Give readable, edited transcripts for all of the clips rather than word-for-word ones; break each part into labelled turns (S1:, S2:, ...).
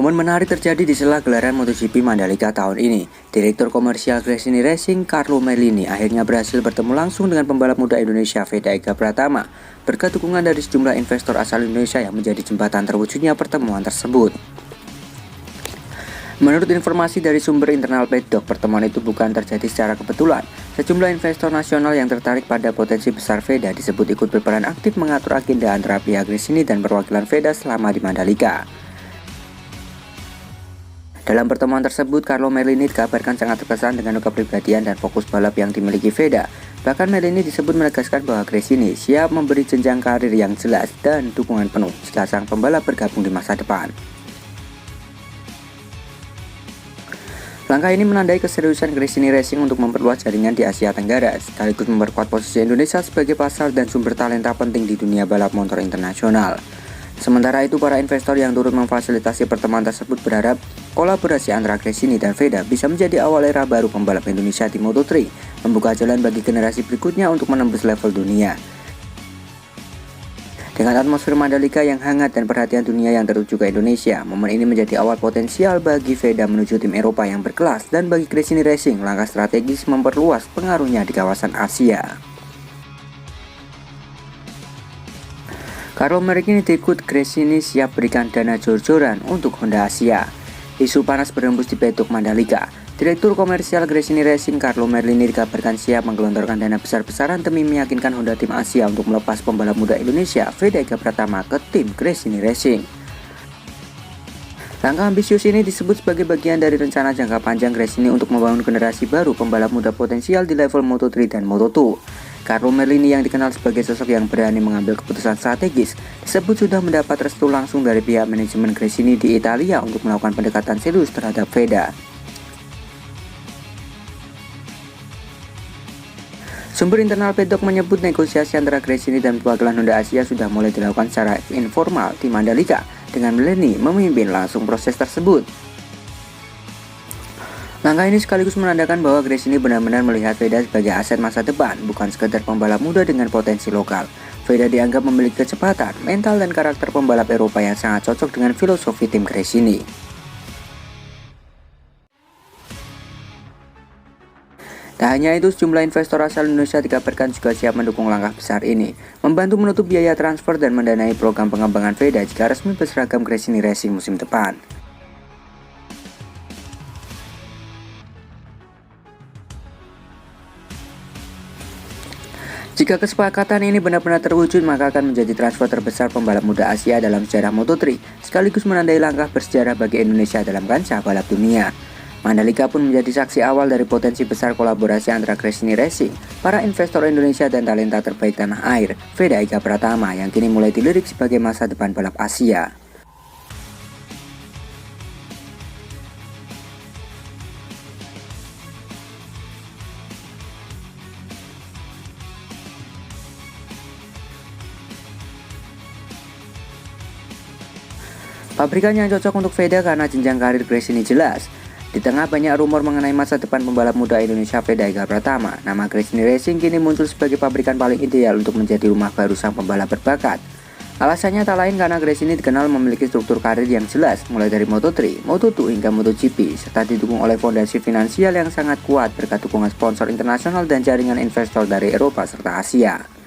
S1: Momen menarik terjadi di sela gelaran MotoGP Mandalika tahun ini. Direktur Komersial Gresini Racing, Carlo Merlini, akhirnya berhasil bertemu langsung dengan pembalap muda Indonesia Veda Eka Pratama, berkat dukungan dari sejumlah investor asal Indonesia yang menjadi jembatan terwujudnya pertemuan tersebut. Menurut informasi dari sumber internal paddock, pertemuan itu bukan terjadi secara kebetulan. Sejumlah investor nasional yang tertarik pada potensi besar Veda disebut ikut berperan aktif mengatur agenda antara pihak Gresini dan perwakilan Veda selama di Mandalika. Dalam pertemuan tersebut, Carlo Merlini dikabarkan sangat terkesan dengan kepribadian dan fokus balap yang dimiliki Veda. Bahkan Merlini disebut menegaskan bahwa Gresini siap memberi jenjang karir yang jelas dan dukungan penuh jika sang pembalap bergabung di masa depan. Langkah ini menandai keseriusan Gresini Racing untuk memperluas jaringan di Asia Tenggara, sekaligus memperkuat posisi Indonesia sebagai pasar dan sumber talenta penting di dunia balap motor internasional. Sementara itu, para investor yang turut memfasilitasi pertemuan tersebut berharap kolaborasi antara Gresini dan Veda bisa menjadi awal era baru pembalap Indonesia di Moto3, membuka jalan bagi generasi berikutnya untuk menembus level dunia. Dengan atmosfer Mandalika yang hangat dan perhatian dunia yang tertuju ke Indonesia, momen ini menjadi awal potensial bagi Veda menuju tim Eropa yang berkelas dan bagi Gresini Racing langkah strategis memperluas pengaruhnya di kawasan Asia. Carlo Merlini ikut Gresini siap berikan dana jor-joran untuk Honda Asia. Isu panas berhembus di paddock Mandalika. Direktur Komersial Gresini Racing, Carlo Merlini, dikabarkan siap menggelontorkan dana besar-besaran demi meyakinkan Honda tim Asia untuk melepas pembalap muda Indonesia Veda Eka Pratama ke tim Gresini Racing. Langkah ambisius ini disebut sebagai bagian dari rencana jangka panjang Gresini untuk membangun generasi baru pembalap muda potensial di level Moto3 dan Moto2. Carlo Merlini yang dikenal sebagai sosok yang berani mengambil keputusan strategis disebut sudah mendapat restu langsung dari pihak manajemen Gresini di Italia untuk melakukan pendekatan serius terhadap Veda. Sumber internal paddock menyebut negosiasi antara Gresini dan perwakilan Honda Asia sudah mulai dilakukan secara informal di Mandalika, dengan Merlini memimpin langsung proses tersebut. Langkah ini sekaligus menandakan bahwa Gresini benar-benar melihat Veda sebagai aset masa depan, bukan sekedar pembalap muda dengan potensi lokal. Veda dianggap memiliki kecepatan, mental, dan karakter pembalap Eropa yang sangat cocok dengan filosofi tim Gresini. Tak hanya itu, sejumlah investor asal Indonesia dikabarkan juga siap mendukung langkah besar ini, membantu menutup biaya transfer dan mendanai program pengembangan Veda jika resmi berseragam Gresini Racing musim depan. Jika kesepakatan ini benar-benar terwujud, maka akan menjadi transfer terbesar pembalap muda Asia dalam sejarah Moto3, sekaligus menandai langkah bersejarah bagi Indonesia dalam kancah balap dunia. Mandalika pun menjadi saksi awal dari potensi besar kolaborasi antara Gresini Racing, para investor Indonesia dan talenta terbaik tanah air, Veda Eka Pratama yang kini mulai dilirik sebagai masa depan balap Asia. Pabrikan yang cocok untuk Veda karena jenjang karir Gresini jelas. Di tengah banyak rumor mengenai masa depan pembalap muda Indonesia Veda Eka Pratama, nama Gresini Racing kini muncul sebagai pabrikan paling ideal untuk menjadi rumah baru sang pembalap berbakat. Alasannya tak lain karena Gresini dikenal memiliki struktur karir yang jelas, mulai dari Moto3, Moto2 hingga MotoGP, serta didukung oleh fondasi finansial yang sangat kuat berkat dukungan sponsor internasional dan jaringan investor dari Eropa serta Asia.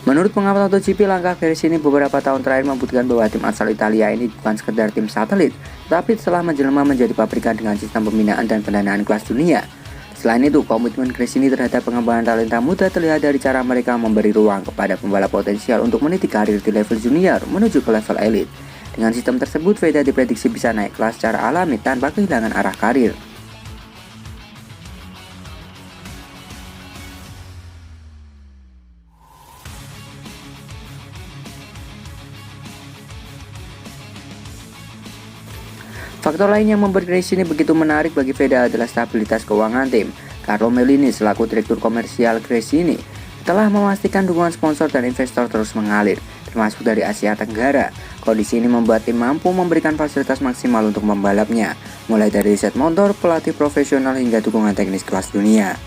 S1: Menurut pengamat MotoGP, langkah Gresini beberapa tahun terakhir membuktikan bahwa tim asal Italia ini bukan sekedar tim satelit, tetapi telah menjelma menjadi pabrikan dengan sistem pembinaan dan pendanaan kelas dunia. Selain itu, komitmen Gresini terhadap pengembangan talenta muda terlihat dari cara mereka memberi ruang kepada pembalap potensial untuk meniti karir di level junior menuju ke level elit. Dengan sistem tersebut, Veda diprediksi bisa naik kelas secara alami tanpa kehilangan arah karir. Faktor lain yang membuat Gresini begitu menarik bagi Veda adalah stabilitas keuangan tim. Carlo Merlini selaku Direktur Komersial Gresini telah memastikan dukungan sponsor dan investor terus mengalir, termasuk dari Asia Tenggara. Kondisi ini membuat tim mampu memberikan fasilitas maksimal untuk pembalapnya, mulai dari riset motor, pelatih profesional hingga dukungan teknis kelas dunia.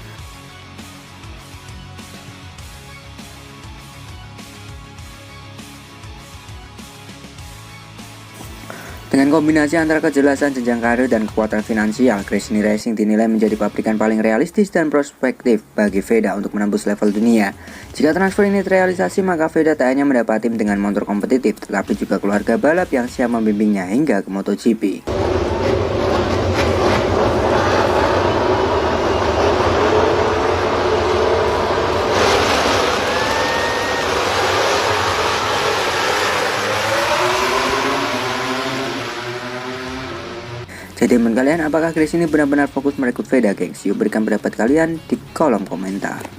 S1: Dengan kombinasi antara kejelasan jenjang karir dan kekuatan finansial, Gresini Racing dinilai menjadi pabrikan paling realistis dan prospektif bagi Veda untuk menembus level dunia. Jika transfer ini terrealisasi, maka Veda tak hanya mendapat tim dengan motor kompetitif, tetapi juga keluarga balap yang siap membimbingnya hingga ke MotoGP. Jadi menurut kalian, apakah Gresini benar-benar fokus merekrut Veda, gengs? Yuk berikan pendapat kalian di kolom komentar.